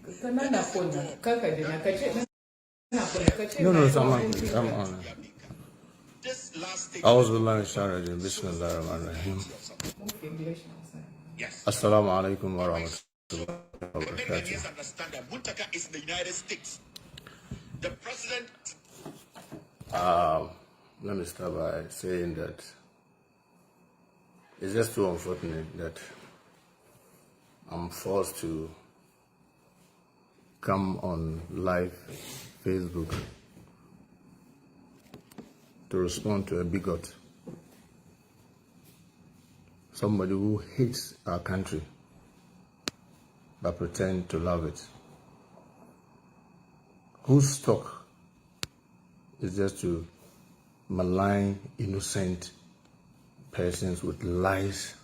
No, I'm on. أعوذ بالله من الشيطان الرجيم بسم الله الرحمن الرحيم Assalamu alaikum wa rahmatullahi wa barakatuh. Muntaka is in the United States. The president. Let me start by saying that it's just too unfortunate that I'm forced to come on live Facebook to respond to a bigot, somebody who hates our country but pretend to love it, whose stock is just to malign innocent persons with lies,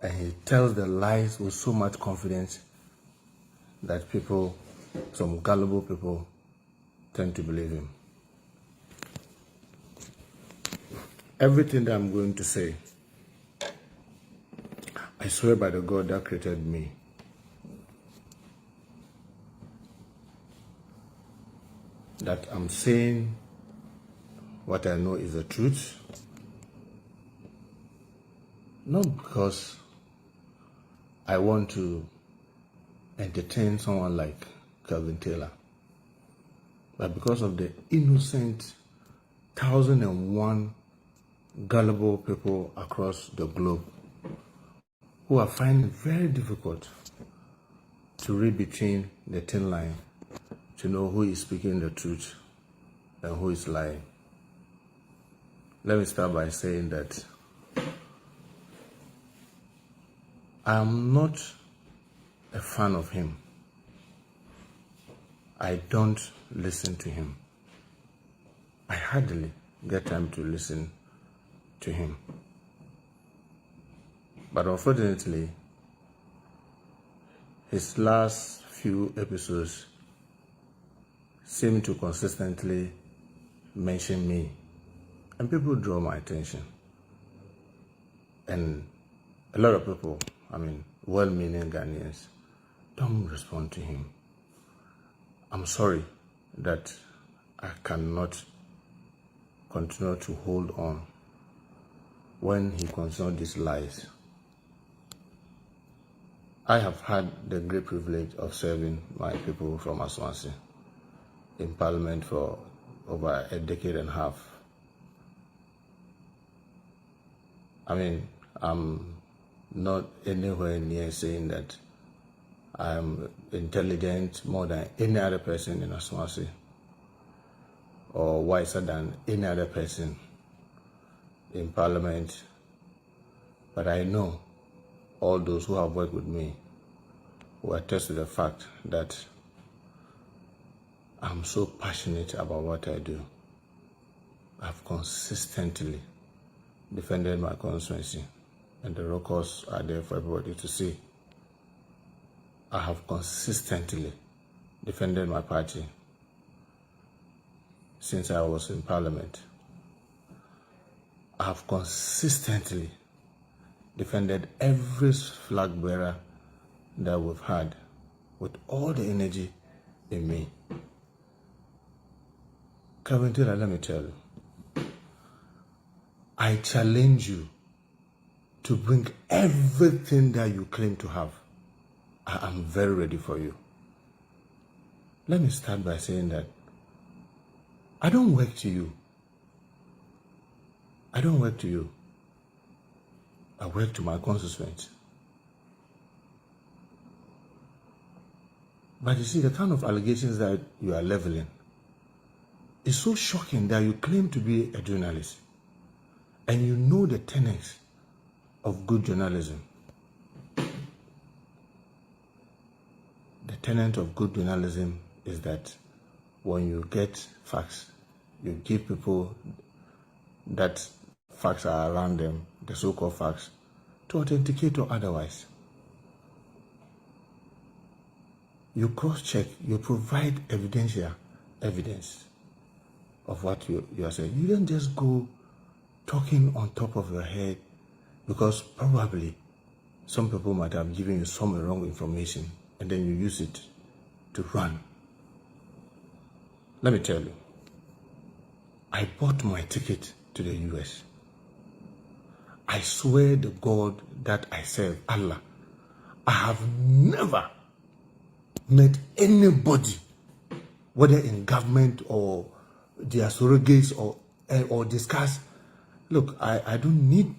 and he tells the lies with so much confidence that people, some gullible people, tend to believe him. Everything that I'm going to say, I swear by the God that created me, that I'm saying what I know is the truth, not because I want to entertain someone like Calvin Taylor, but because of the innocent 1,001 gullible people across the globe who are finding it very difficult to read between the thin line to know who is speaking the truth and who is lying. Let me start by saying that I am not a fan of him. I don't listen to him. I hardly get time to listen to him. But unfortunately, his last few episodes seem to consistently mention me, and people draw my attention. And a lot of people, well-meaning Ghanaians, don't respond to him. I'm sorry that I cannot continue to hold on when he continues these lies. I have had the great privilege of serving my people from Asawase in Parliament for over a decade and a half. I'm not anywhere near saying that I'm intelligent more than any other person in Asawase or wiser than any other person in Parliament, but I know all those who have worked with me will attest to the fact that I'm so passionate about what I do. I've consistently defended my constituency, and the records are there for everybody to see. I have consistently defended my party since I was in Parliament. I have consistently defended every flag bearer that we've had with all the energy in me. Calvin Taylor, let me tell you, I challenge you to bring everything that you claim to have. I am very ready for you. Let me start by saying that I don't work to you. I don't work to you. I work to my constituents. But you see, the kind of allegations that you are leveling is so shocking that you claim to be a journalist and you know the tenets of good journalism. The tenet of good journalism is that when you get facts, you give people that facts are around them, the so-called facts, to authenticate or otherwise. You cross-check, you provide evidence of what you are saying. You don't just go talking on top of your head because probably some people might have given you some wrong information and then you use it to run. Let me tell you, I bought my ticket to the US. I swear to God that I serve, Allah, I have never met anybody, whether in government or their surrogates or discuss. Look, I don't need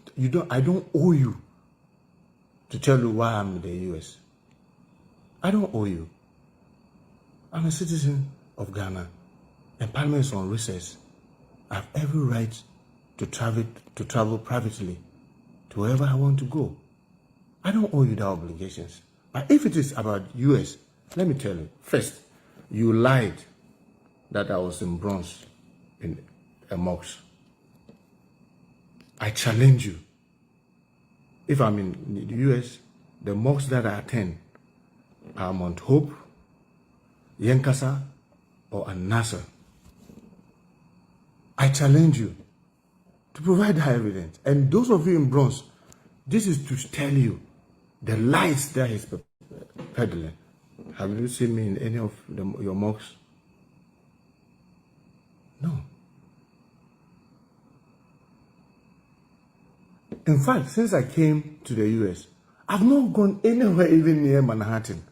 I don't owe you to tell you why I'm in the US. I don't owe you. I'm a citizen of Ghana, and Parliament is on recess. I have every right to travel privately to wherever I want to go. I don't owe you the obligations. But if it is about US, let me tell you, first, you lied that I was in bronze in a mosque. I challenge you. If I'm in the US, the mosques that I attend are Mount Hope, Yankasa, or An-Nasser. I challenge you to provide that evidence. And those of you in bronze, this is to tell you the lies that he's peddling. Have you seen me in any of your mosques? No. In fact, since I came to the US, I've not gone anywhere even near Manhattan.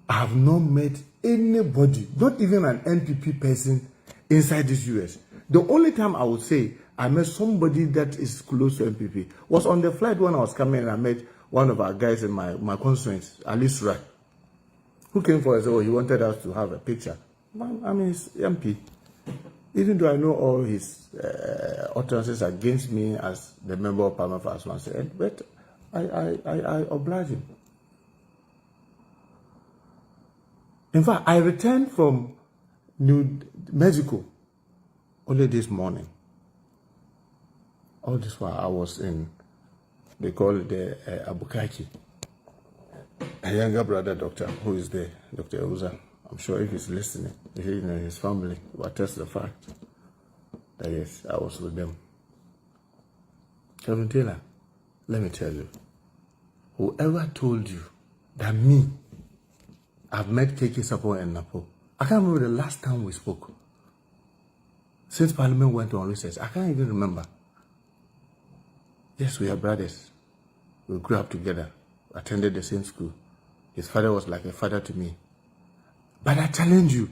I have not met anybody, not even an NPP person inside this US. The only time I would say I met somebody that is close to NPP was on the flight when I was coming, and I met one of our guys in my constituents, Ali Surai, who came for us. Oh, he wanted us to have a picture. I mean, it's MP. Even though I know all his utterances against me as the member of Parliament for Asawase, but I oblige him. In fact, I returned from New Mexico only this morning. All this while I was in, they call it the Abukaki. A younger brother doctor who is there, Dr. Uza. I'm sure if he's listening, his family will attest the fact that yes, I was with them. Kevin Taylor, let me tell you, whoever told you that me, I've met KK Sapo and Napo, I can't remember the last time we spoke. Since Parliament went on recess, I can't even remember. Yes, we are brothers. We grew up together, attended the same school. His father was like a father to me. But I challenge you,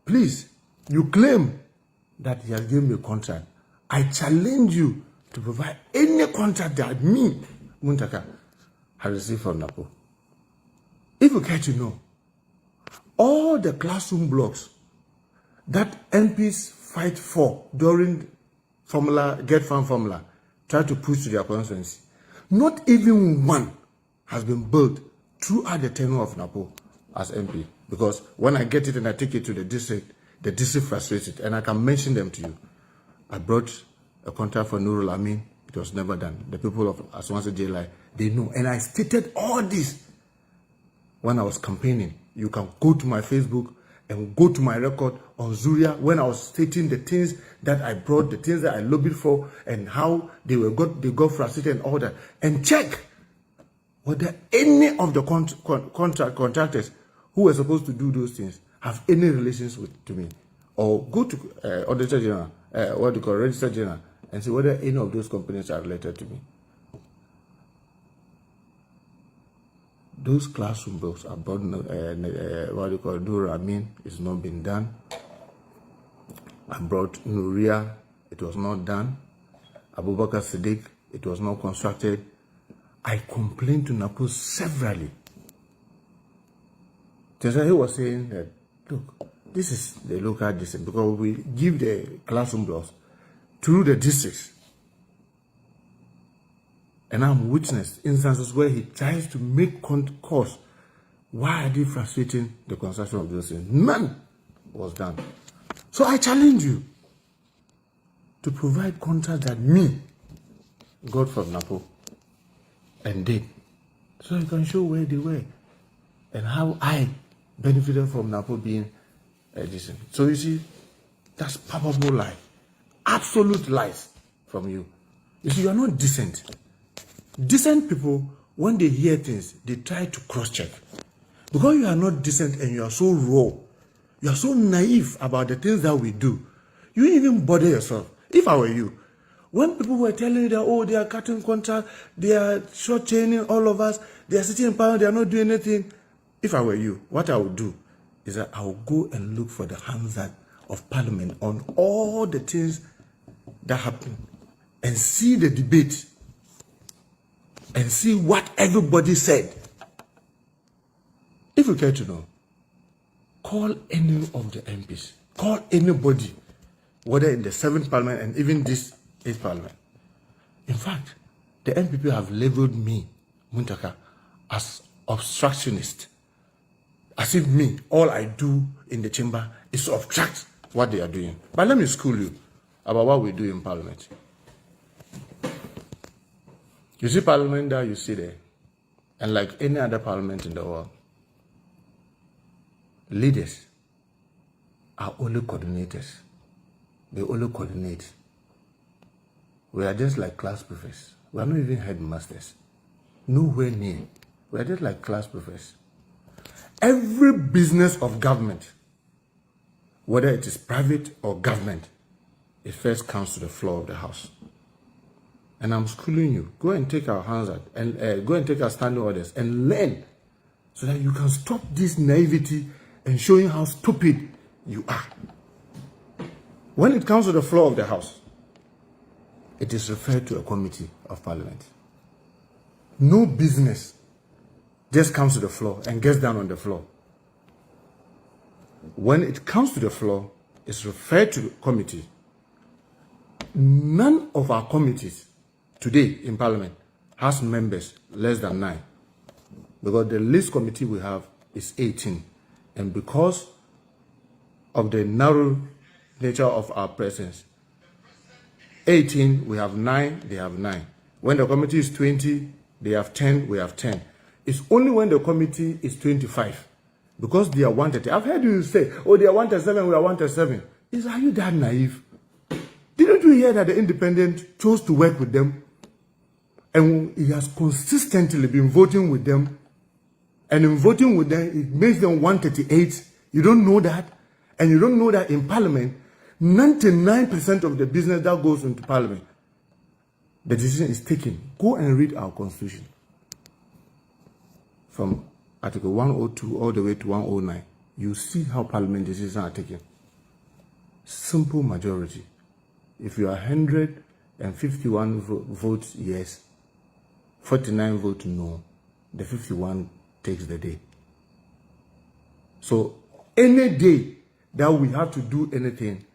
please, you claim that he has given me a contract. I challenge you to provide any contract that me, Muntaka, have received from Napo. If you care to know, all the classroom blocks that MPs fight for during Get Farm formula, try to push to their constituency, not even one has been built throughout the tenure of Napo as MP. Because when I get it and I take it to the district frustrates it, and I can mention them to you. I brought a contract for Nurul Amin. It was never done. The people of Asawase JLI, they know. And I stated all this when I was campaigning. You can go to my Facebook and go to my record on Zuria when I was stating the things that I brought, the things that I lobbied for, and how they got frustrated and all that. And check whether any of the contractors who were supposed to do those things have any relations to me. Or go to Auditor General, Register General, and see whether any of those companies are related to me. Those classroom bills are brought, Nur Amin, it's not been done. I brought Nuria, it was not done. Abubakar Siddiq, it was not constructed. I complained to Napo severally. He was saying that, look, this is the local district, because we give the classroom blocks through the districts. And I'm witnessed instances where he tries to make course. Why are they frustrating the construction of those things? None was done. So I challenge you to provide contracts that me got from Napo and did. So you can show where they were and how I benefited from Napo being decent. So you see, that's palpable lie. Absolute lies from you. You see, you are not decent. Decent people when they hear things, they try to cross-check. Because you are not decent and you are so raw, you are so naive about the things that we do, you even bother yourself. If I were you, when people were telling you that, oh, they are cutting contract, they are short-chaining all of us, they are sitting in power, they are not doing anything. If I were you, what I would do is that I would go and look for the Hansard of Parliament on all the things that happen and see the debate and see what everybody said. If you care to know, call any of the MPs, call anybody, whether in the 7th Parliament and even this 8th Parliament. In fact, the MPP have labeled me, Muntaka, as obstructionist. As if me, all I do in the chamber is to obstruct what they are doing. But let me school you about what we do in Parliament. You see Parliament that you see there, and like any other parliament in the world, leaders are only coordinators. They only coordinate. We are just like class prefects. We are not even headmasters. Nowhere near. We are just like class prefects. Every business of government, whether it is private or government, it first comes to the floor of the house. And I'm schooling you. Go and take our Hansard and go and take our standing orders and learn so that you can stop this naivety and showing how stupid you are. When it comes to the floor of the house, it is referred to a committee of parliament. No business just comes to the floor and gets down on the floor. When it comes to the floor, it's referred to the committee. None of our committees today in Parliament has members less than 9, because the least committee we have is 18, and because of the narrow nature of our presence, 18 we have 9, they have 9. When the committee is 20, they have 10, we have 10. It's only when the committee is 25, because they are 130. I've heard you say, oh, they are 137, we are 137. Are you that naive? Didn't you hear that the independent chose to work with them? And he has consistently been voting with them. And in voting with them, it makes them 138. You don't know that? And you don't know that in Parliament, 99% of the business that goes into Parliament, the decision is taken. Go and read our Constitution. From Article 102 all the way to 109. You see how Parliament decisions are taken. Simple majority. If you are 151 votes yes, 49 votes no, the 51 takes the day. So any day that we have to do anything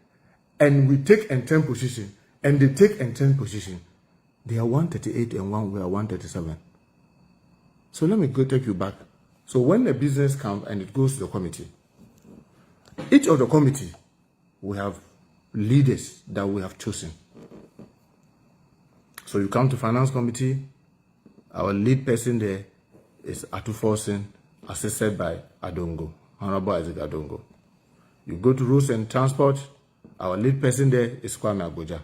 and we take and 10 position and they take and 10 position, they are 138 and we are 137. So let me go take you back. So when the business comes and it goes to the committee, each of the committee, we have leaders that we have chosen. So you come to finance committee, our lead person there is Asawase, assisted by Adongo, Honorable Isaac Adongo. You go to roads and transport, our lead person there is Kwame Abuja.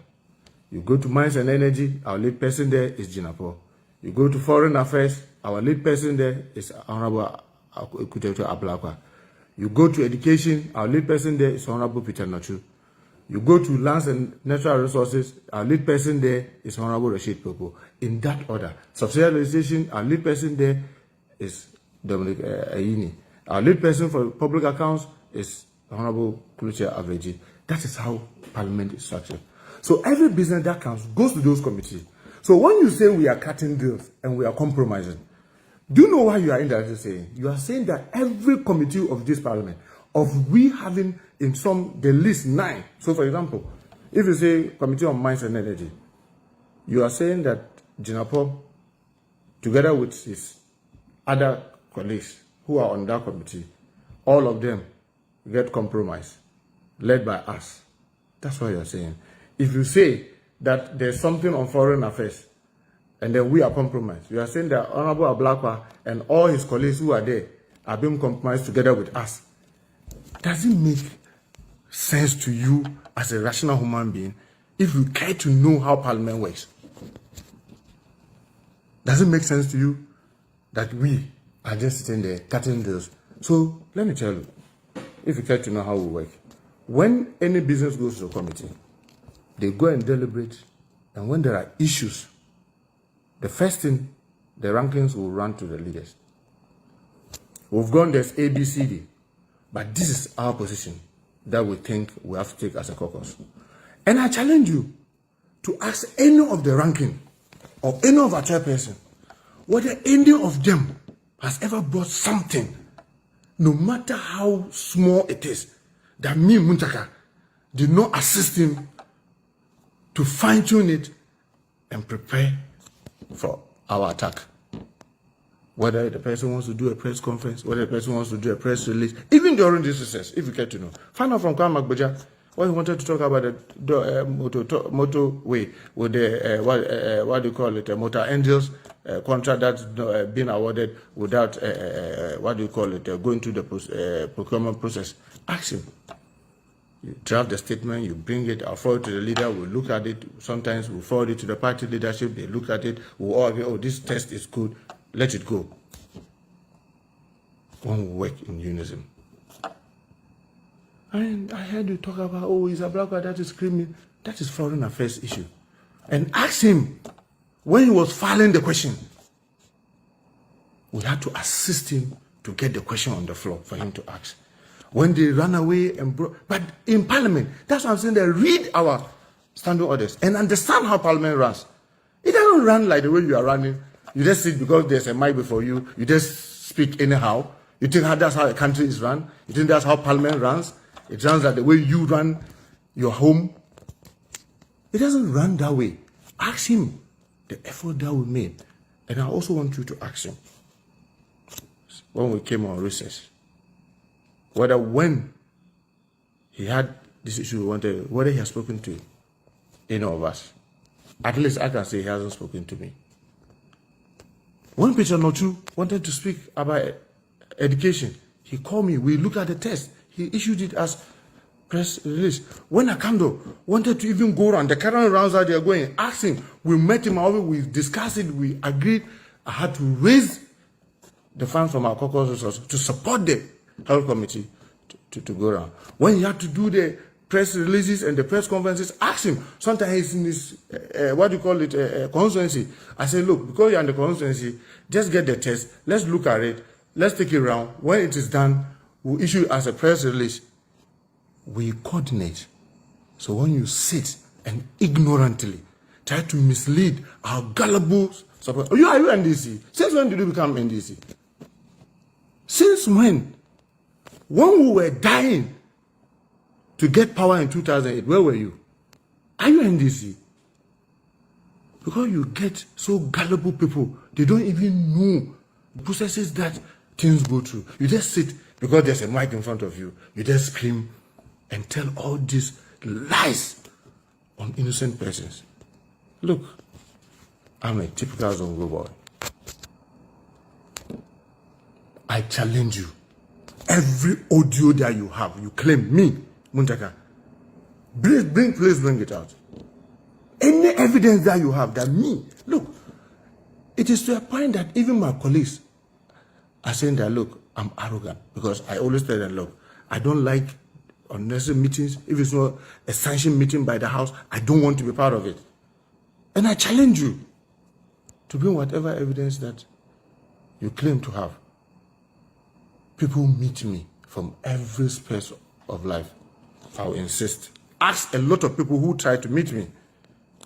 You go to mines and energy, our lead person there is Jinapo. You go to foreign affairs, our lead person there is Honorable Ekuteto Ablakwa. You go to education, our lead person there is Honorable Peter Nachu. You go to lands and natural resources, our lead person there is Honorable Rashid Popo. In that order. Subsidiarization, our lead person there is Dominic Ayini. Our lead person for public accounts is Honorable Kulucha Aveji. That is how Parliament is structured. So every business that comes goes to those committees. So when you say we are cutting deals and we are compromising, do you know what you are indirectly saying? You are saying that every committee of this Parliament, of we having in the list 9. So for example, if you say Committee on Mines and Energy, you are saying that Jinapo, together with his other colleagues who are on that committee, all of them get compromised, led by us. That's what you are saying. If you say that there's something on foreign affairs, and then we are compromised, you are saying that Honorable Ablakwa and all his colleagues who are there are being compromised together with us. Does it make sense to you as a rational human being if you care to know how Parliament works? Does it make sense to you? that we are just sitting there cutting deals. So let me tell you, if you care to know how we work, when any business goes to a committee, they go and deliberate, and when there are issues, the first thing, the rankings will run to the leaders. We've gone, there's A, B, C, D, but this is our position that we think we have to take as a caucus. And I challenge you to ask any of the ranking or any of our chairperson whether any of them has ever brought something, no matter how small it is, that me, Muntaka, did not assist him to fine-tune it and prepare for our attack. Whether the person wants to do a press conference, whether the person wants to do a press release, even during this recess, if you care to know. Find out from Kwan Magboja what he wanted to talk about the motorway with the, what do you call it, motor angels contract that's been awarded without, what do you call it, going through the procurement process. Ask him. You draft the statement, you bring it, I'll forward it to the leader, we'll look at it. Sometimes we'll forward it to the party leadership, they look at it, we'll all agree, oh, this test is good, let it go. When we work in unison. And I heard you talk about, oh, he's a black guy that is screaming. That is foreign affairs issue. And ask him, when he was filing the question, we had to assist him to get the question on the floor for him to ask. When they ran away and but in Parliament, that's what I'm saying, they read our standing orders and understand how Parliament runs. It doesn't run like the way you are running. You just sit because there's a mic before you, you just speak anyhow. You think that's how a country is run? You think that's how Parliament runs? It runs like the way you run your home. It doesn't run that way. Ask him the effort that we made. And I also want you to ask him, when we came on recess, whether when he had this issue we wanted, whether he has spoken to any of us. At least I can say he hasn't spoken to me. When Peter Notu wanted to speak about education, he called me, we looked at the test, he issued it as press release. When Akando wanted to even go around, the current rounds that they are going, asking, we met him, we discussed it, we agreed, I had to raise the funds from our caucus resources to support the health committee to go around. When he had to do the press releases and the press conferences, ask him. Sometimes he's in this, what do you call it, constituency. I say, look, because you're in the constituency, just get the test, let's look at it, let's take it around. When it is done, we'll issue it as a press release. We coordinate. So when you sit and ignorantly try to mislead our gullible support, are you NDC? Since when did you become NDC? Since when? When we were dying to get power in 2008, where were you? Are you NDC? Because you get so gullible people, they don't even know the processes that things go through. You just sit because there's a mic in front of you. You just scream and tell all these lies on innocent persons. Look, I'm a typical Zongo boy. I challenge you. Every audio that you have, you claim me, Muntaka. Please bring it out. Any evidence that you have that me, look, it is to a point that even my colleagues are saying that, look, I'm arrogant because I always tell them, look, I don't like unnecessary meetings. If it's not a sanctioned meeting by the House, I don't want to be part of it. And I challenge you to bring whatever evidence that you claim to have. People meet me from every space of life. I'll insist. Ask a lot of people who try to meet me.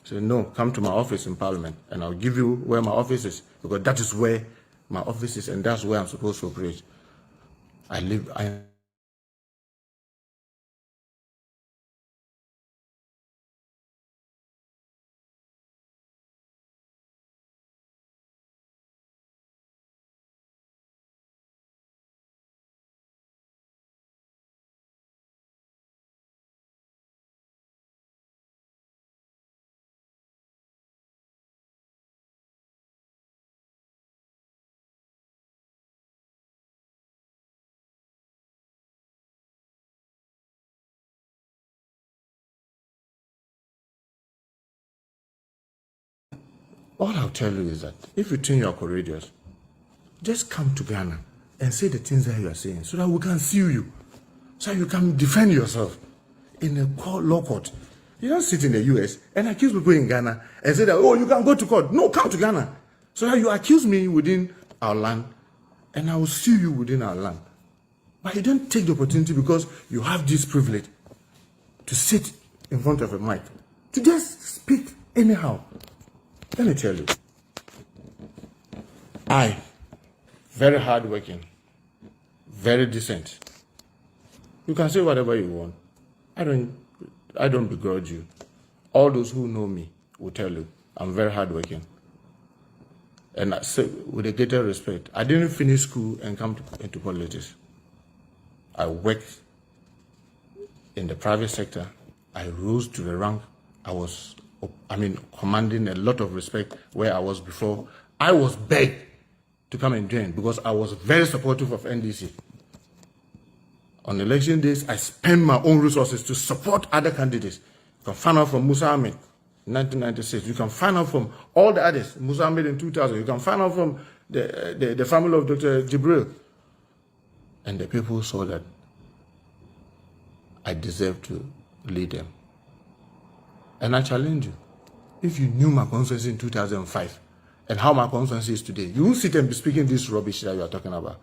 Say, no, come to my office in Parliament and I'll give you where my office is, because that is where my office is and that's where I'm supposed to operate. All I'll tell you is that if you think you are courageous, just come to Ghana and say the things that you are saying so that we can sue you, so you can defend yourself in a law court. You don't sit in the US and accuse people in Ghana and say that, oh, you can go to court. No, come to Ghana. So that you accuse me within our land and I will sue you within our land. But you don't take the opportunity because you have this privilege to sit in front of a mic, to just speak anyhow. Let me tell you, I, very hardworking, very decent. You can say whatever you want. I don't begrudge you. All those who know me will tell you I'm very hardworking. And I say with a greater respect, I didn't finish school and come into politics. I worked in the private sector. I rose to the rank. I was commanding a lot of respect where I was before. I was begged to come and join because I was very supportive of NDC. On election days, I spend my own resources to support other candidates. You can find out from Musa Ahmed in 1996. You can find out from all the others. Musa Ahmed in 2000. You can find out from the family of Dr. Jibril. And the people saw that I deserved to lead them. And I challenge you. If you knew my constituency in 2005 and how my constituency is today, you won't sit and be speaking this rubbish that you are talking about.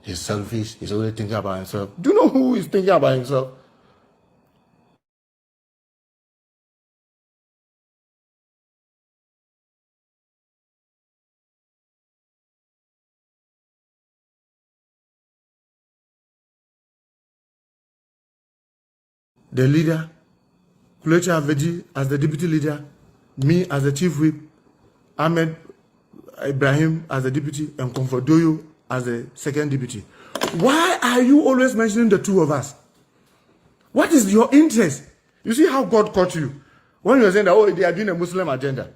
He's selfish. He's always thinking about himself. Do you know who is thinking about himself? The leader, Kulechi Aveji as the deputy leader, me as the chief whip, Ahmed Ibrahim as the deputy, and Comfort Doyo as the second deputy. Why are you always mentioning the two of us? What is your interest? You see how God caught you when you were saying that, oh, they are doing a Muslim agenda.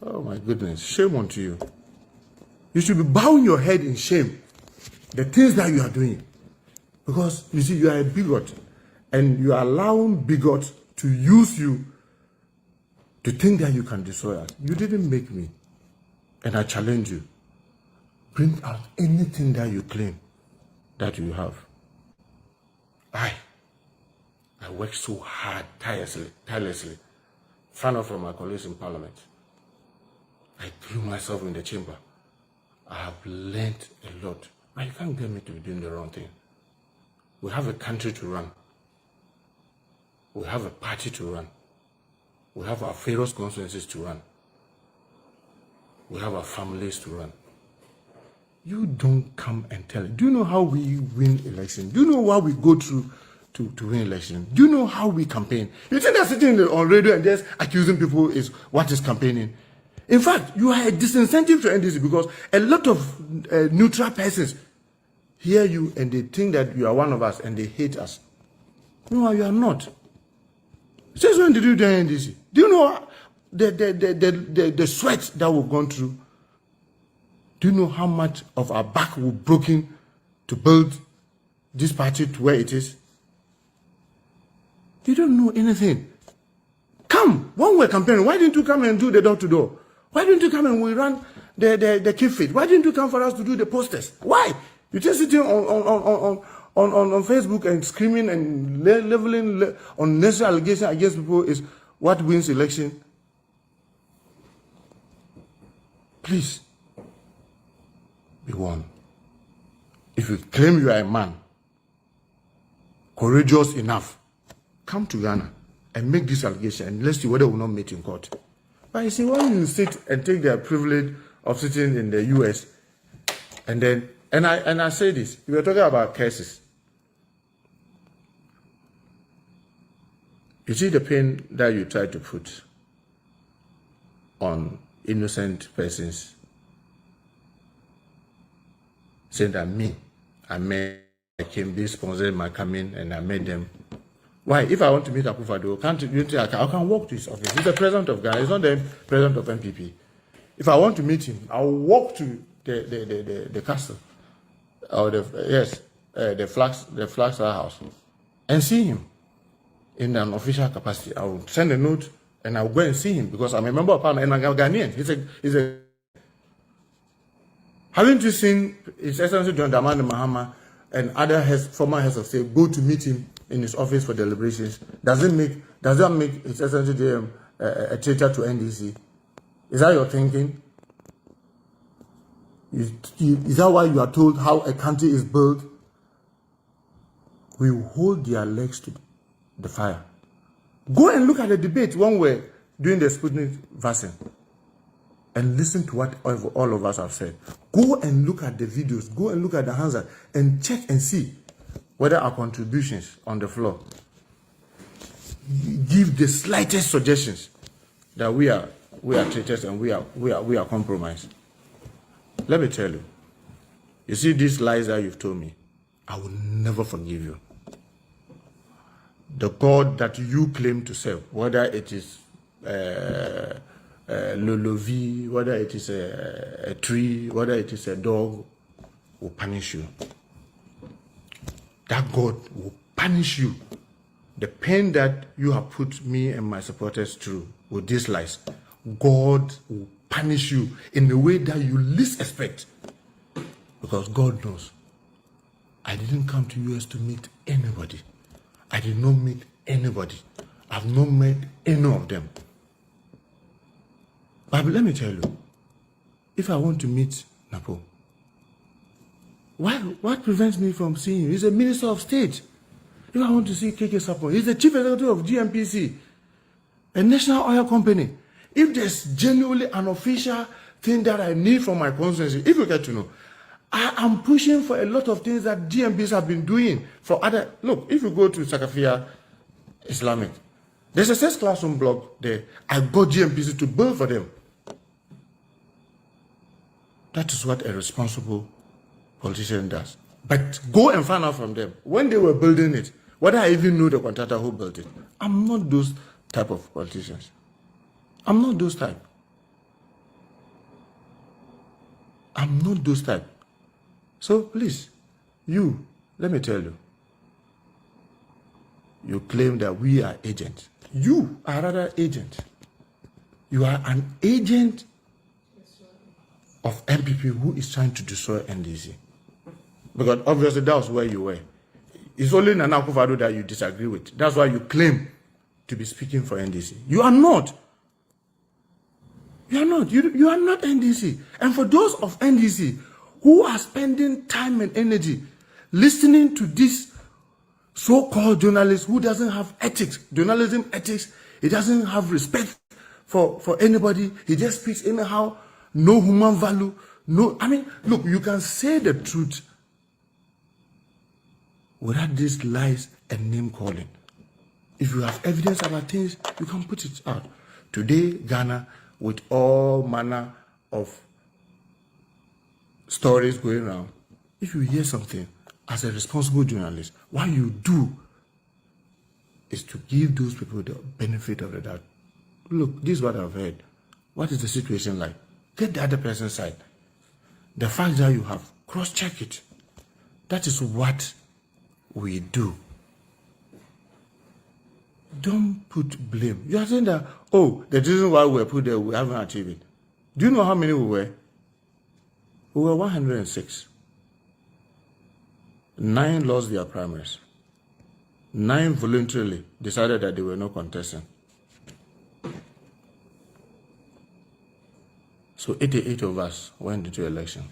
Oh my goodness, shame unto you. You should be bowing your head in shame, the things that you are doing. Because you see, you are a bigot. And you are allowing bigots to use you to think that you can destroy us. You didn't make me. And I challenge you. Bring out anything that you claim that you have. I work so hard, tirelessly. Find out from my colleagues in Parliament. I threw myself in the chamber. I have learned a lot. But you can't get me to be doing the wrong thing. We have a country to run. We have a party to run. We have our various constituencies to run. We have our families to run. You don't come and tell it. Do you know how we win elections? Do you know what we go through to win elections? Do you know how we campaign? You think that sitting on radio and just accusing people is what is campaigning? In fact, you are a disincentive to NDC because a lot of neutral persons hear you and they think that you are one of us and they hate us. No, you are not. Since when did you join NDC? Do you know the sweat that we've gone through? Do you know how much of our back we've broken to build this party to where it is? You don't know anything. Come, when we're campaigning, why didn't you come and do the door-to-door? Why didn't you come and we run the keep fit? Why didn't you come for us to do the posters? Why? You're just sitting on Facebook and screaming and leveling unnecessary allegations against people is what wins election. Please, be one. If you claim you are a man, courageous enough, come to Ghana and make this allegation and let's see whether we will not meet in court. But you see, when you sit and take the privilege of sitting in the US, and then, and I say this, we were talking about cases. You see the pain that you try to put on innocent persons, saying that I came, they sponsored my coming, and I made them. Why? If I want to meet Akufo-Addo, can't you think I can walk to his office? He's the president of Ghana. He's not the president of MPP. If I want to meet him, I'll walk to the castle, or the Flags house, and see him in an official capacity. I will send a note and I will go and see him because I'm a member of Parliament and I'm a Ghanaian. Haven't you seen His Excellency John Dramani Mahama and other former heads of state go to meet him in his office for deliberations? Does that make His Excellency JM a traitor to NDC? Is that your thinking? Is that why you are told how a country is built? We hold their legs to the fire. Go and look at the debate when we're doing the Sputnik vaccine and listen to what all of us have said. Go and look at the videos. Go and look at the Hansard and check and see whether our contributions on the floor give the slightest suggestions that we are traitors and we are compromised. Let me tell you. You see these lies that you've told me, I will never forgive you. The God that you claim to serve, whether it is Lolovi, whether it is a tree, whether it is a dog, will punish you. That God will punish you. The pain that you have put me and my supporters through with these lies, God will punish you in a way that you least expect. Because God knows. I didn't come to US to meet anybody. I did not meet anybody. I've not met any of them. But let me tell you, if I want to meet Napo, what prevents me from seeing him? He's a minister of state. If I want to see KK Sapon, he's the chief executive of GMPC, a national oil company. If there's genuinely an official thing that I need from my constituency, if you get to know, I am pushing for a lot of things that GMPs have been doing for other. Look, if you go to Sakafia Islamic, there's a 6 classroom block there. I got GMPC to build for them. That is what a responsible politician does. But go and find out from them. When they were building it, whether I even knew the contractor who built it. I'm not those type of politicians. I'm not those type. I'm not those type. So please, let me tell you, you claim that we are agents. You are rather agent. You are an agent of MPP who is trying to destroy NDC. Because obviously that was where you were. It's only Nana Akufo-Addo that you disagree with. That's why you claim to be speaking for NDC. You are not. You are not. You are not NDC. And for those of NDC who are spending time and energy listening to this so-called journalist who doesn't have ethics, journalism ethics, he doesn't have respect for anybody, he just speaks anyhow, no human value, no, I mean, look, you can say the truth without these lies and name calling. If you have evidence about things, you can put it out. Today, Ghana, with all manner of stories going around, if you hear something as a responsible journalist, what you do is to give those people the benefit of the doubt. Look, this is what I've heard. What is the situation like? Get the other person's side. The fact that you have cross-check it. That is what we do. Don't put blame. You are saying that, oh, the reason why we were put there, we haven't achieved it. Do you know how many we were? We were 106. 9 lost their primaries. 9 voluntarily decided that they were not contesting. So 88 of us went into election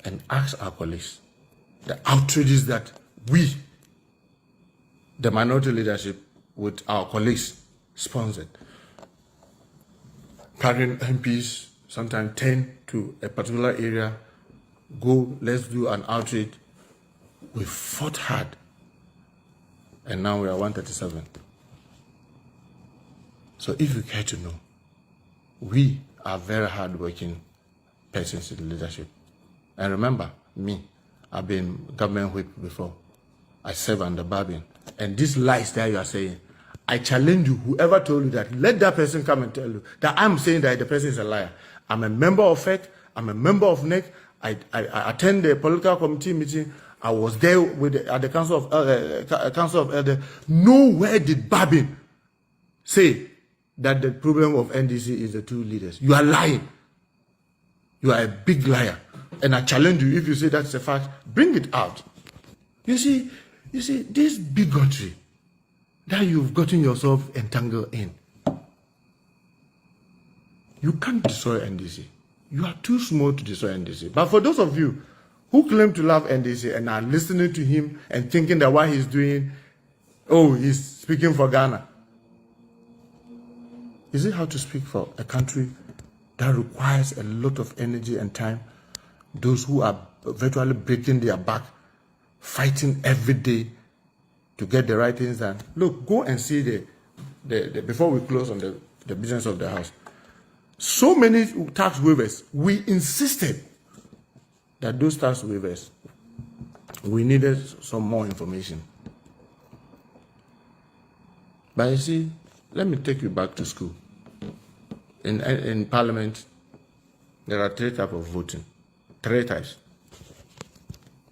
and asked our colleagues the outrages that we, the minority leadership, with our colleagues, sponsored. Carrying MPs, sometimes 10 to a particular area, go, let's do an outrage. We fought hard. And now we are 137. So if you care to know, we are very hard-working persons in the leadership. And remember, me, I've been government whip before. I serve under Babin. And these lies that you are saying, I challenge you, whoever told you that, let that person come and tell you that I'm saying that the person is a liar. I'm a member of FEC, I'm a member of NEC, I attend the political committee meeting, I was there at the Council of Elders. Nowhere did Babin say that the problem of NDC is the 2 leaders. You are lying. You are a big liar. And I challenge you, if you say that's a fact, bring it out. You see, this bigotry that you've gotten yourself entangled in, you can't destroy NDC. You are too small to destroy NDC. But for those of you who claim to love NDC and are listening to him and thinking that what he's doing, oh, he's speaking for Ghana. Is it how to speak for a country that requires a lot of energy and time? Those who are virtually breaking their back, fighting every day to get the right things done. Look, go and see the before we close on the business of the house. So many tax waivers. We insisted that those tax waivers, we needed some more information. But you see, let me take you back to school. In Parliament, there are 3 types of voting. 3 types.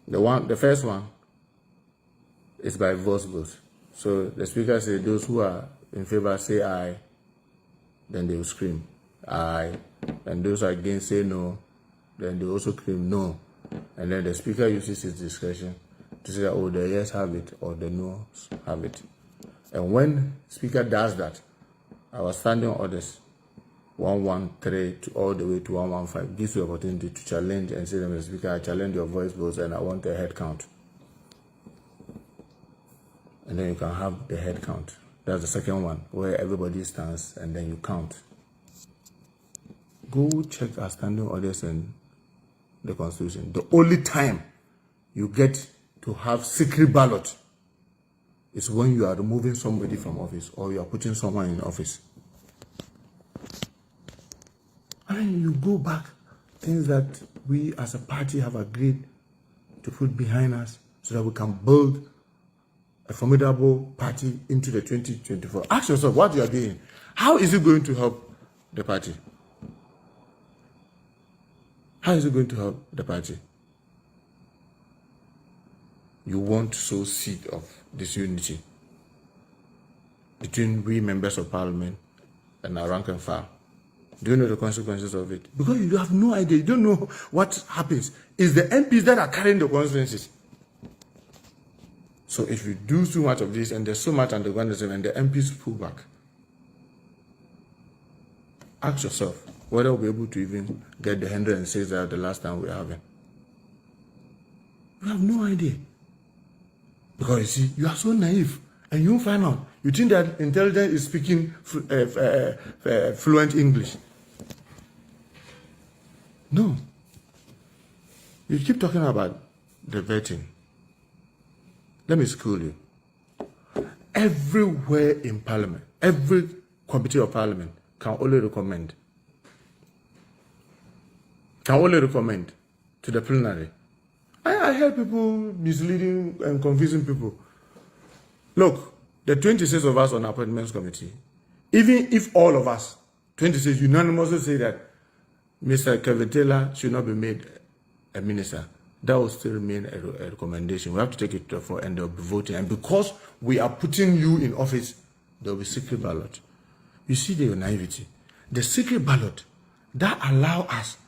The first one is by voice vote. So the speaker says those who are in favor say aye, then they will scream aye, and those against say no, then they also scream no, and then the speaker uses his discretion to say that, oh, the yes have it or the no's have it. And when speaker does that, our standing orders 113 to all the way to 115 gives you the opportunity to challenge and say to the speaker, I challenge your voice votes and I want a head count. And then you can have the head count. That's the second one, where everybody stands and then you count. Go check our standing orders and the Constitution. The only time you get to have secret ballot is when you are removing somebody from office or you are putting someone in office. I mean, you go back, things that we as a party have agreed to put behind us so that we can build a formidable party into the 2024. Ask yourself what you are doing. How is it going to help the party? How is it going to help the party? You want to sow seed of disunity between we members of parliament and our rank and file. Do you know the consequences of it? Because you have no idea. You don't know what happens. It's the MPs that are carrying the consequences. So if you do too much of this and there's so much undergroundism and the MPs pull back, ask yourself whether we'll be able to even get the 106 that the last time we were having. You have no idea. Because you see, you are so naive and you find out. You think that intelligence is speaking fluent English. No. You keep talking about the vetting. Let me school you. Everywhere in Parliament, every committee of Parliament can only recommend to the plenary. I hear people misleading and confusing people. Look, the 26 of us on the appointments committee, even if all of us, 26, unanimously say that Mr. Kevin Taylor should not be made a minister, that will still remain a recommendation. We have to take it to the floor and they'll be voting. And because we are putting you in office, there will be secret ballot. You see the naivety. The secret ballot that allow us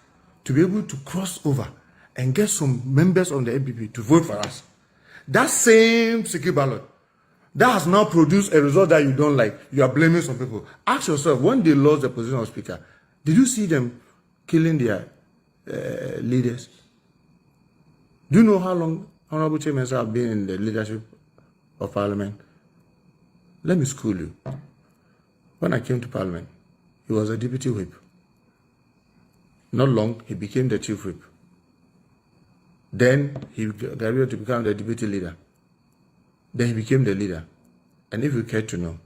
to be able to cross over and get some members of the MPP to vote for us. That same secret ballot that has now produced a result that you don't like, you are blaming some people. Ask yourself, when they lost the position of speaker, did you see them killing their leaders? Do you know how long Honorable Chairman have been in the leadership of Parliament? Let me school you. When I came to Parliament, he was a deputy whip. Not long, he became the chief whip. Then he graduated to become the deputy leader. Then he became the leader. And if you care to know,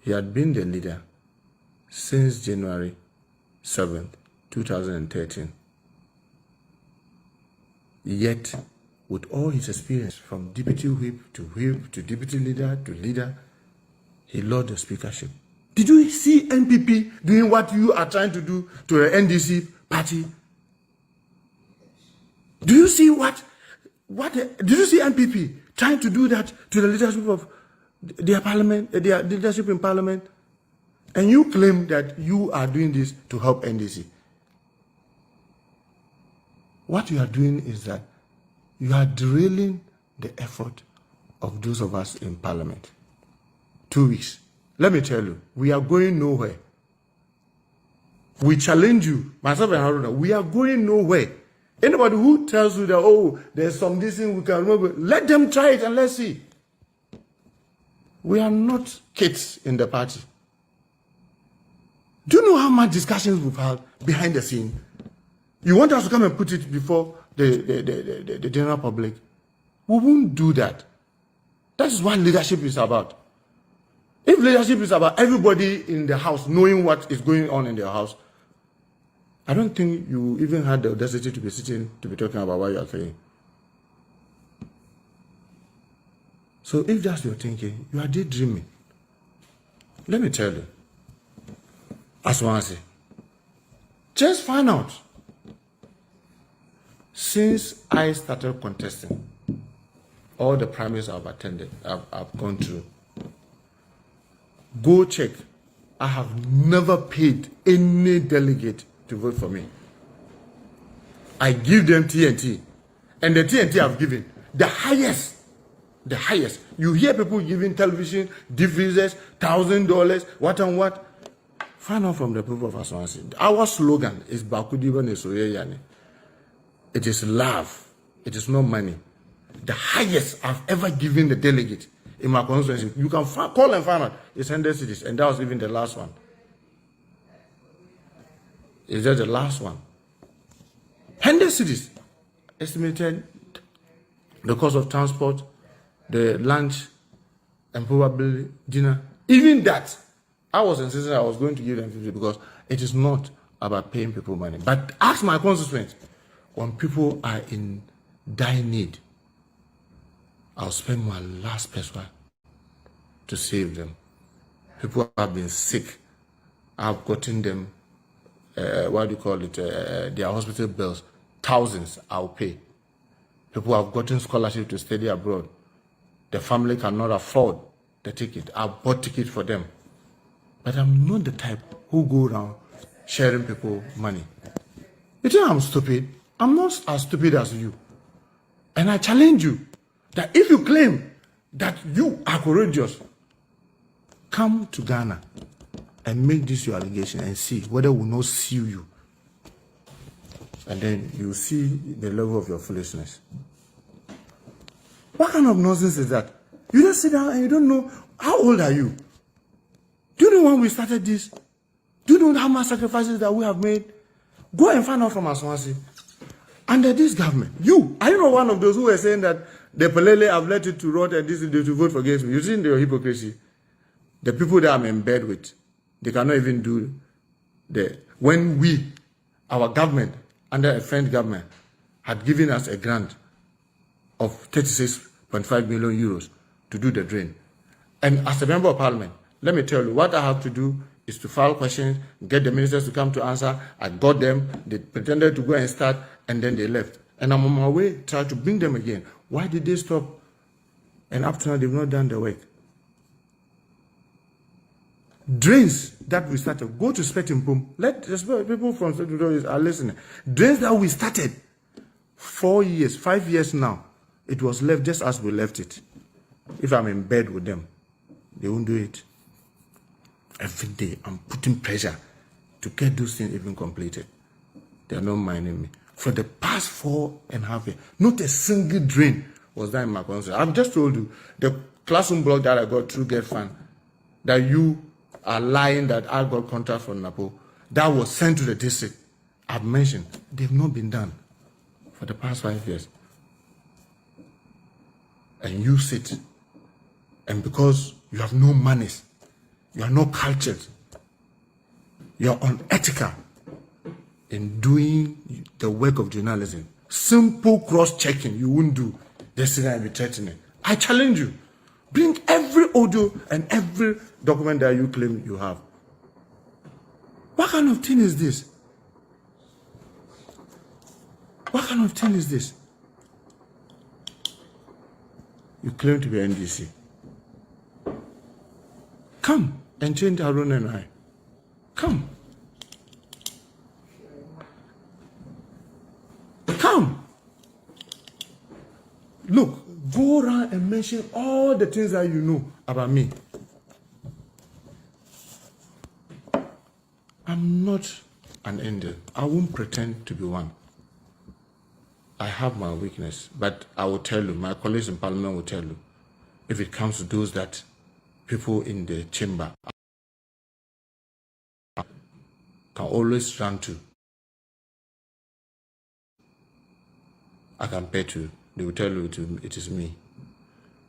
he had been the leader since January 7th, 2013. Yet, with all his experience from deputy whip to deputy leader to leader, he lost the speakership. Did you see NPP doing what you are trying to do to the NDC party? Do you see did you see NPP trying to do that to the leadership of their parliament, their leadership in parliament? And you claim that you are doing this to help NDC. what you are doing is that you are derailing the effort of those of us in Parliament. 2 weeks. Let me tell you, we are going nowhere. We challenge you, myself and Haruna, we are going nowhere. Anybody who tells you that, oh, there's some this thing we can remember, let them try it and let's see. We are not kids in the party. Do you know how much discussions we've had behind the scene? You want us to come and put it before the general public? We won't do that. That is what leadership is about. If leadership is about everybody in the house knowing what is going on in their house, I don't think you even had the audacity to be sitting to be talking about what you are saying. So if that's your thinking, you are daydreaming. Let me tell you, Asawase, just find out. Since I started contesting, all the primaries I've attended, I've gone through, go check. I have never paid any delegate to vote for me. I give them TNT. And the TNT I've given, the highest. You hear people giving television, DVDs, $1,000, what and what. Find out from the people of Asawase. Our slogan is Bakudiba Nesoye. It is love. It is not money. The highest I've ever given the delegate in my constituency. You can call and find out. It's 100 cities, and that was even the last one. Is that the last one? 100 cities. Estimated the cost of transport, the lunch, and probably dinner. Even that, I was insisting I was going to give them 50 because it is not about paying people money. But ask my constituents, when people are in dire need, I'll spend my last peso to save them. People have been sick. I've gotten them, what do you call it, their hospital bills, thousands I'll pay. People have gotten scholarship to study abroad. The family cannot afford the ticket. I've bought ticket for them. But I'm not the type who go around sharing people money. You think I'm stupid? I'm not as stupid as you. And I challenge you that if you claim that you are courageous, come to Ghana and make this your allegation and see whether we will not sue you. And then you see the level of your foolishness. What kind of nonsense is that? You just sit down and you don't know. How old are you? Do you know when we started this? Do you know how much sacrifices that we have made? Go and find out from Asawase. Under this government, are you not one of those who were saying that the Pelele have let it to rot and this is to vote for against me? You see their hypocrisy. The people that I'm in bed with, they cannot even do when our government, under a French government, had given us a grant of 36.5 million euros to do the drain. And as a member of parliament, let me tell you, what I have to do is to file questions, get the ministers to come to answer. I got them, they pretended to go and start, and then they left. And I'm on my way, try to bring them again. Why did they stop? And up to now, they've not done the work. Drains that we started, go to Spectrum Boom. Let the people from Spectrum are listening. Drains that we started 4 years, 5 years now, it was left just as we left it. If I'm in bed with them, they won't do it. Every day, I'm putting pressure to get those things even completed. They're not minding me. For the past 4.5 years, not a single drain was done in my constituency. I've just told you, the classroom block that I got through Get Fund, that you are lying that I got contract from Napo, that was sent to the district. I've mentioned, they've not been done for the past 5 years. And you sit, and because you have no manners, you are not cultured, you are unethical in doing the work of journalism. Simple cross-checking you won't do. This thing and be threatening. I challenge you. Bring every audio and every document that you claim you have. What kind of thing is this? What kind of thing is this? You claim to be NDC. Come and change Harun and I. Come. Come. look, go around and mention all the things that you know about me. I'm not an angel. I won't pretend to be one. I have my weakness, but I will tell you, my colleagues in Parliament will tell you, if it comes to those that people in the chamber can always run to, I can bet you, they will tell you it is me.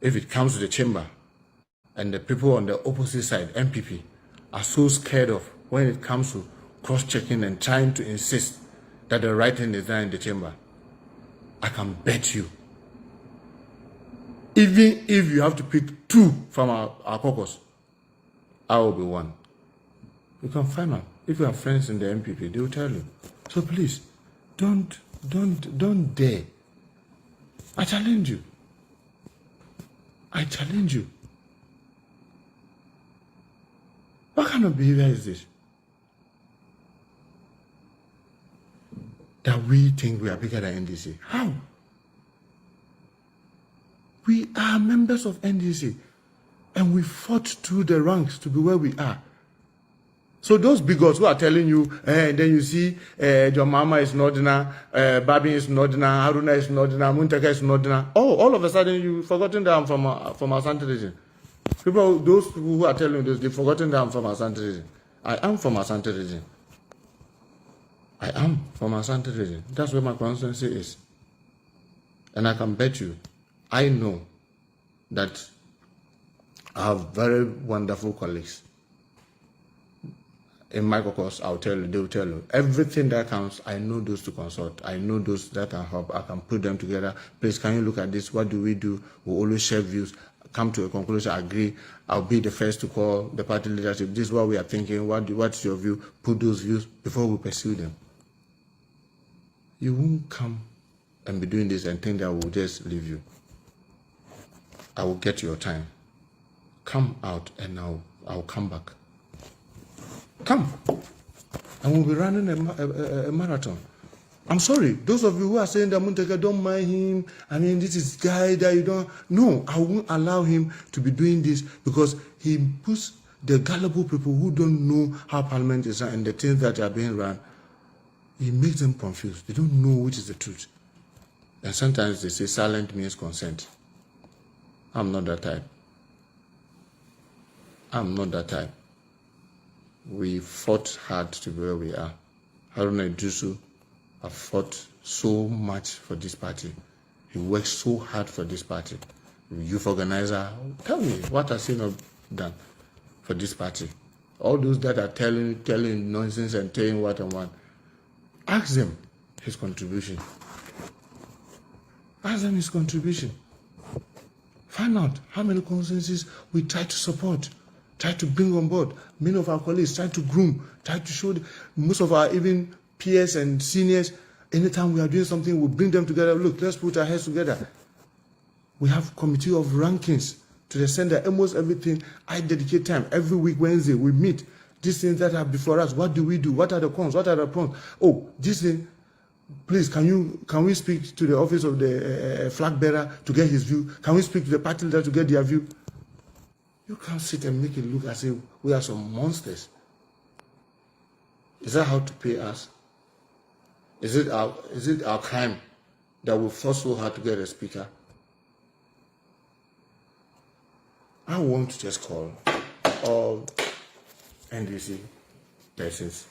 If it comes to the chamber and the people on the opposite side, MPP, are so scared of when it comes to cross-checking and trying to insist that the right thing is there in the chamber, I can bet you, even if you have to pick 2 from our caucus, I will be one. You can find out. If you have friends in the MPP, they will tell you. So please, don't dare. I challenge you. I challenge you. What kind of behavior is this? That we think we are bigger than NDC. How? We are members of NDC and we fought through the ranks to be where we are. So those bigots who are telling you, and then you see your mama is Nordina, Babi is Nordina, Haruna is Nordina, Muntaka is Nordina. Oh, all of a sudden you've forgotten that I'm from Asante region. Those people who are telling you this, they've forgotten that I'm from Asante region. I am from Asante region. I am from Asante region. That's where my constituency is. And I can bet you, I know that I have very wonderful colleagues. In my caucus, I'll tell you, they will tell you. Everything that comes, I know those to consult. I know those that can help. I can put them together. Please, can you look at this? What do we do? We'll always share views, come to a conclusion, agree. I'll be the first to call the party leadership. This is what we are thinking. What's your view? Put those views before we pursue them. You won't come and be doing this and think that I will just leave you. I will get your time. Come out and I'll come back. Come. And we'll be running a marathon. I'm sorry, those of you who are saying that Muntaka, don't mind him. I mean, this is guy that you don't. No, I won't allow him to be doing this because he puts the gullible people who don't know how Parliament is run and the things that are being run. He makes them confused. They don't know which is the truth. And sometimes they say silent means consent. I'm not that type. I'm not that type. We fought hard to be where we are. Haruna Iddrisu have fought so much for this party. He worked so hard for this party. Youth organizer, tell me, what has he not done for this party? All those that are telling nonsense and telling what and what, ask them his contribution. Ask them his contribution. Find out how many consensus we try to support, try to bring on board. Many of our colleagues try to groom, try to show most of our even peers and seniors. Anytime we are doing something, we bring them together. Look, let's put our heads together. We have committee of rankings to the center. Almost everything, I dedicate time. Every week, Wednesday, we meet. These things that are before us, what do we do? What are the cons? What are the pros? Oh, this thing, please, can we speak to the office of the flag bearer to get his view? Can we speak to the party leader to get their view? You can't sit and make it look as if we are some monsters. Is that how to pay us? Is it our crime that we fought so hard to get a speaker? I want to just call all NDC persons,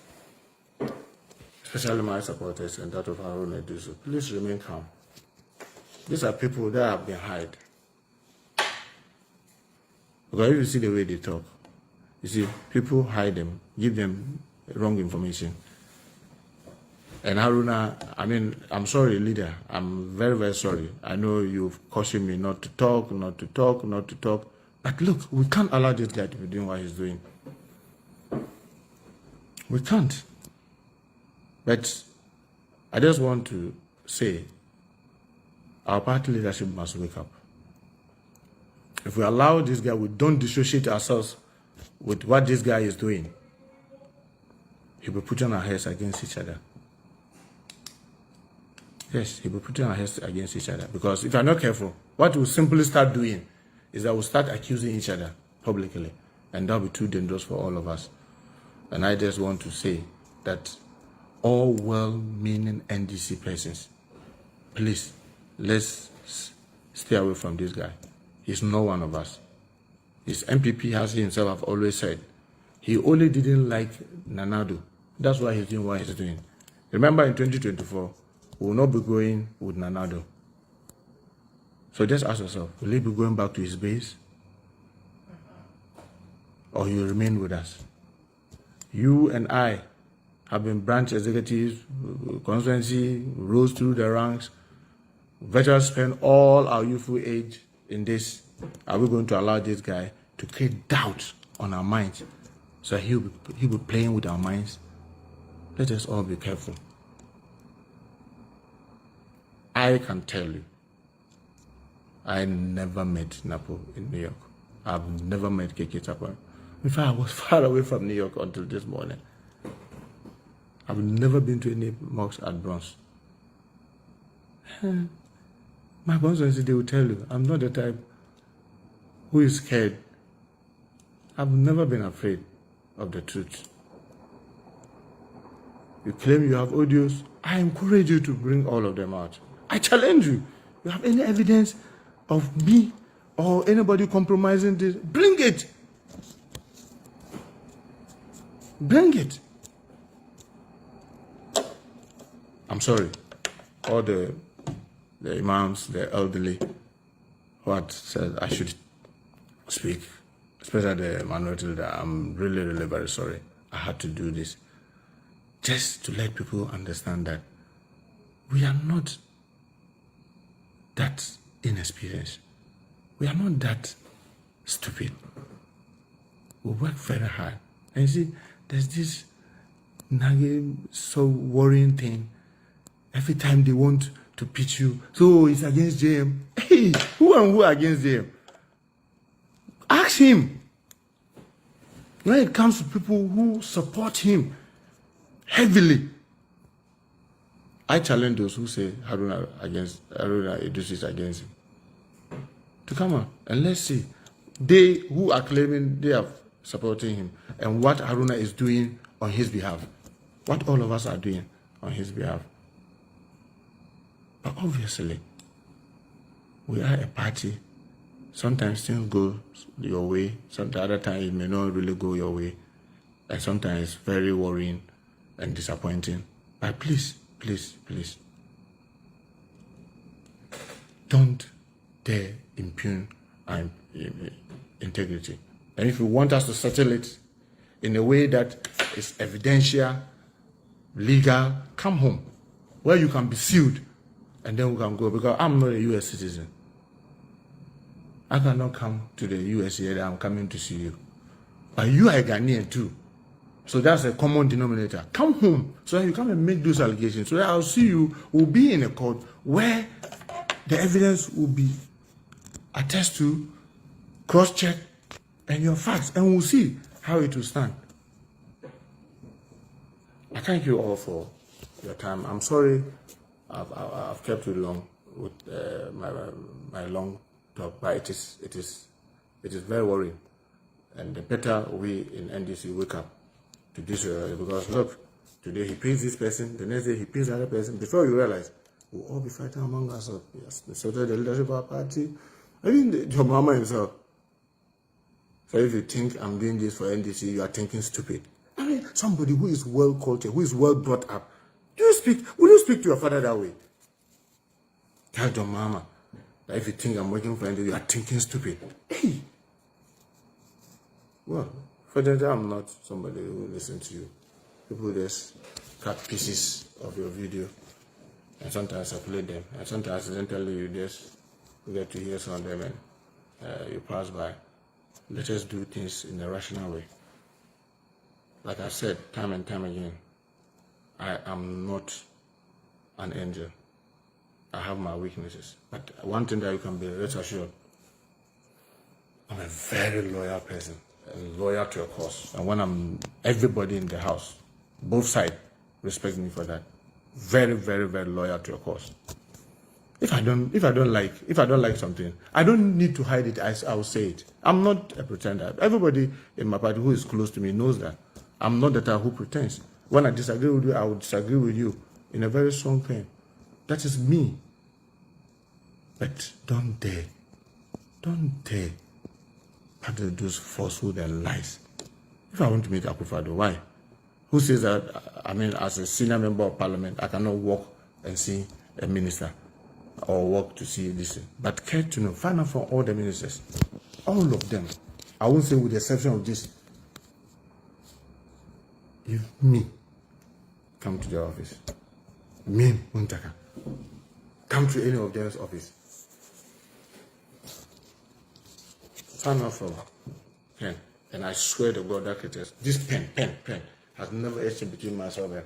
especially my supporters and that of Hon Iddrisu, please remain calm. These are people that have been hid. Because if you see the way they talk, you see, people hide them, give them wrong information. And Haruna, I mean, I'm sorry, leader. I'm very, very sorry. I know you've cautioned me not to talk. But look, we can't allow this guy to be doing what he's doing. We can't. But I just want to say our party leadership must wake up. If we allow this guy, we don't dissociate ourselves with what this guy is doing, he'll be putting our heads against each other. Yes, he will be putting our heads against each other. Because if you're not careful, what we'll simply start doing is that we'll start accusing each other publicly. And that'll be too dangerous for all of us. And I just want to say that all well-meaning NDC persons, please, let's stay away from this guy. He's not one of us. His MPP, as he himself have always said, he only didn't like Nanado. That's why he's doing what he's doing. Remember, in 2024, we will not be going with Nanado. So just ask yourself, will he be going back to his base? Or he will remain with us? You and I have been branch executives, constituency, rose through the ranks. Veterans spend all our youthful age in this. Are we going to allow this guy to create doubt on our minds? So he'll be playing with our minds. Let us all be careful. I can tell you, I never met Napo in New York. I've never met KK Chapman. In fact, I was far away from New York until this morning. I've never been to any mosques at Bronx. My brothers, they will tell you, I'm not the type who is scared. I've never been afraid of the truth. You claim you have audios. I encourage you to bring all of them out. I challenge you. You have any evidence of me or anybody compromising this? Bring it. Bring it. I'm sorry. All the imams, the elderly, who had said I should speak, especially the minority leader, I'm really, really very sorry. I had to do this. Just to let people understand that we are not that inexperienced. We are not that stupid. We work very hard. And you see, there's this nagging, so worrying thing. Every time they want to pitch you, so it's against JM. Hey, who against JM? Ask him. When it comes to people who support him heavily, I challenge those who say Haruna Idris is against him to come on and let's see. They who are claiming they are supporting him and what Haruna is doing on his behalf, what all of us are doing on his behalf. But obviously, we are a party. Sometimes things go your way. Some the other time it may not really go your way. And sometimes it's very worrying and disappointing. But please, please, please, don't dare impugn our integrity. And if you want us to settle it in a way that is evidential, legal, come home, where you can be sued, and then we can go, because I'm not a U.S. citizen. I cannot come to the U.S. here that I'm coming to see you. But you are a Ghanaian too. So that's a common denominator. Come home so that you come and make those allegations. So that I'll see you, will be in a court where the evidence will be attested to, cross-checked, and your facts, and we'll see how it will stand. I thank you all for your time. I'm sorry I've kept you long with my long talk, but it is very worrying. And the better we in NDC wake up to this, because look, today he pays this person, the next day he pays the other person. Before you realize, we'll all be fighting among ourselves. Yes, so the leadership of our party, even your mama himself. So if you think I'm doing this for NDC, you are thinking stupid. I mean, somebody who is well cultured, who is well brought up, will you speak to your father that way? Tell your mama that if you think I'm working for NDC, you are thinking stupid. Hey! Well, fortunately, I'm not somebody who will listen to you. People just cut pieces of your video, and sometimes I play them, and sometimes accidentally you just get to hear some of them and you pass by. Let us do things in a rational way. Like I said time and time again, I am not an angel. I have my weaknesses. But one thing that you can be rest assured, I'm a very loyal person and loyal to a cause. And when everybody in the house, both sides, respect me for that. very, very, very loyal to a cause. If I don't like something, I don't need to hide it. I will say it. I'm not a pretender. Everybody in my party who is close to me knows that. I'm not the type who pretends. When I disagree with you, I will disagree with you in a very strong pain. That is me. But don't dare paddle those falsehood and lies. If I want to meet Akufo-Addo, why? Who says that, I mean, as a senior member of parliament, I cannot walk and see a minister or walk to see this? But care to know, find out from all the ministers, all of them. I won't say with the exception of this. If me come to their office, me, Muntaka, come to any of their office, find out from pen, and I swear to God that this pen has never etched between myself and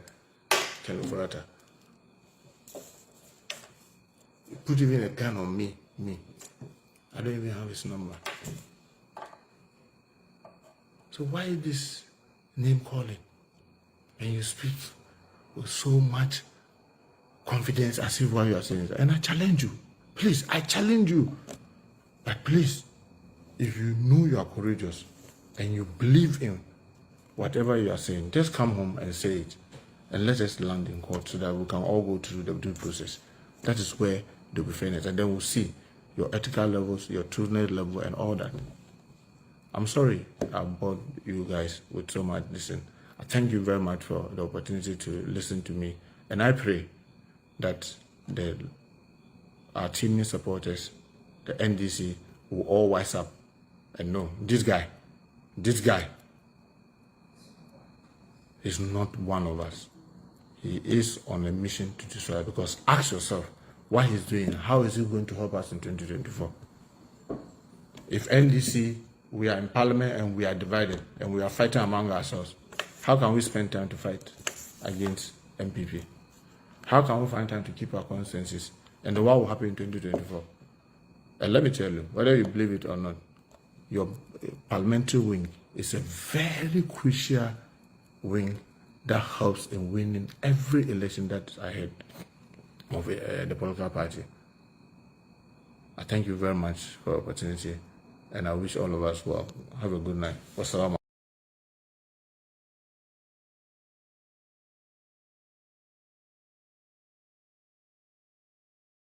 Ken Ofurata. Put even a gun on me. I don't even have his number. So why this name calling? And you speak with so much confidence as if what you are saying. And I challenge you. Please, I challenge you. But please, if you know you are courageous and you believe in whatever you are saying, just come home and say it. And let us land in court so that we can all go through the due process. That is where there will be fairness. And then we'll see your ethical levels, your truthfulness level, and all that. I'm sorry I bored you guys with so much listen. I thank you very much for the opportunity to listen to me. And I pray that our team supporters, the NDC, will all wise up and know this guy is not one of us. He is on a mission to destroy. Because ask yourself what he's doing. How is he going to help us in 2024? If NDC, we are in parliament and we are divided and we are fighting among ourselves, how can we spend time to fight against MPP? How can we find time to keep our consensus? And what will happen in 2024? And let me tell you, whether you believe it or not, your parliamentary wing is a very crucial wing that helps in winning every election that is ahead of the political party. I thank you very much for the opportunity, and I wish all of us well. Have a good night. Wassalamu.